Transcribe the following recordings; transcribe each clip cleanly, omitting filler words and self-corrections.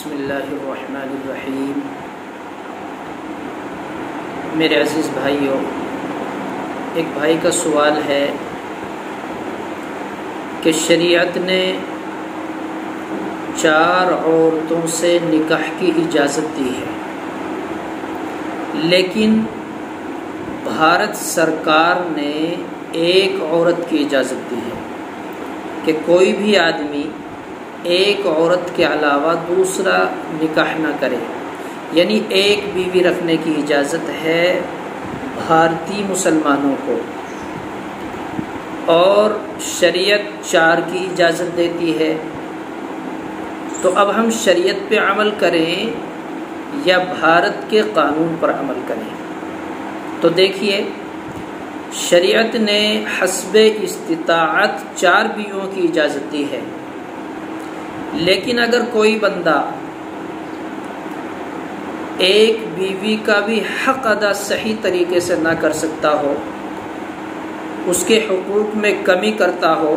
بسم اللہ الرحمن الرحیم۔ میرے عزیز بھائیوں، ایک بھائی کا سوال ہے کہ شریعت نے 4 عورتوں سے نکاح کی اجازت دی ہے، لیکن بھارت سرکار نے ایک عورت کی اجازت دی ہے کہ کوئی بھی آدمی ایک عورت کے علاوہ دوسرا نکاح نہ کرے، یعنی ایک بیوی رکھنے کی اجازت ہے بھارتی مسلمانوں کو، اور شریعت 4 کی اجازت دیتی ہے۔ تو اب ہم شریعت پہ عمل کریں یا بھارت کے قانون پر عمل کریں؟ تو دیکھیے، شریعت نے حسب استطاعت 4 بیویوں کی اجازت دی ہے، لیکن اگر کوئی بندہ ایک بیوی کا بھی حق ادا صحیح طریقے سے نہ کر سکتا ہو، اس کے حقوق میں کمی کرتا ہو،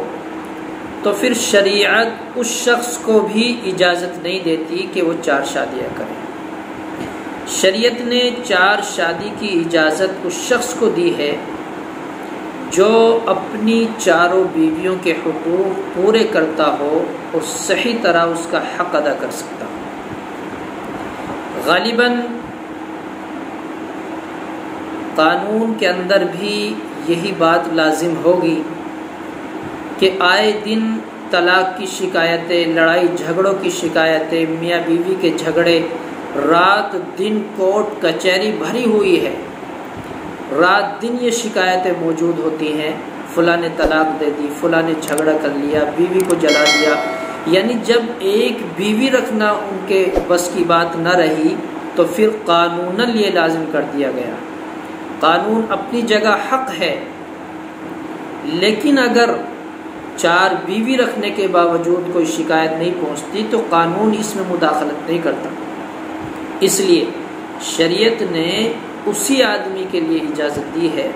تو پھر شریعت اس شخص کو بھی اجازت نہیں دیتی کہ وہ 4 شادیاں کرے۔ شریعت نے 4 شادی کی اجازت اس شخص کو دی ہے جو اپنی 4 بیویوں کے حقوق پورے کرتا ہو اور صحیح طرح اس کا حق ادا کر سکتا ہو۔ غالباً قانون کے اندر بھی یہی بات لازم ہوگی کہ آئے دن طلاق کی شکایتیں، لڑائی جھگڑوں کی شکایتیں، میاں بیوی کے جھگڑے، رات دن کورٹ کچہری بھری ہوئی ہے، رات دن یہ شکایتیں موجود ہوتی ہیں، فلاں نے طلاق دے دی، فلاں نے جھگڑا کر لیا، بیوی کو جلا دیا۔ یعنی جب ایک بیوی رکھنا ان کے بس کی بات نہ رہی تو پھر قانوناً یہ لازم کر دیا گیا۔ قانون اپنی جگہ حق ہے، لیکن اگر 4 بیوی رکھنے کے باوجود کوئی شکایت نہیں پہنچتی تو قانون اس میں مداخلت نہیں کرتا۔ اس لیے شریعت نے اسی آدمی کے لیے اجازت دی ہے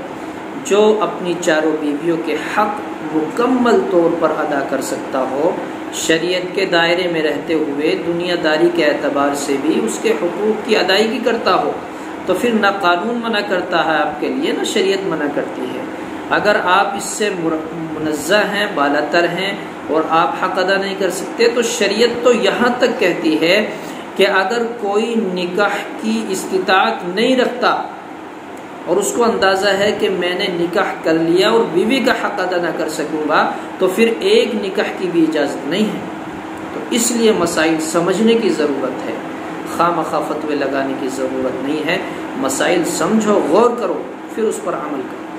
جو اپنی 4 بیویوں کے حق مکمل طور پر ادا کر سکتا ہو، شریعت کے دائرے میں رہتے ہوئے دنیا داری کے اعتبار سے بھی اس کے حقوق کی ادائیگی کرتا ہو۔ تو پھر نہ قانون منع کرتا ہے آپ کے لیے، نہ شریعت منع کرتی ہے۔ اگر آپ اس سے منزہ ہیں، بالاتر ہیں، اور آپ حق ادا نہیں کر سکتے، تو شریعت تو یہاں تک کہتی ہے کہ اگر کوئی نکاح کی استطاعت نہیں رکھتا اور اس کو اندازہ ہے کہ میں نے نکاح کر لیا اور بیوی کا حق ادا نہ کر سکوں گا، تو پھر ایک نکاح کی بھی اجازت نہیں ہے۔ تو اس لیے مسائل سمجھنے کی ضرورت ہے، خواہ مخواہ فتوے لگانے کی ضرورت نہیں ہے۔ مسائل سمجھو، غور کرو، پھر اس پر عمل کرو۔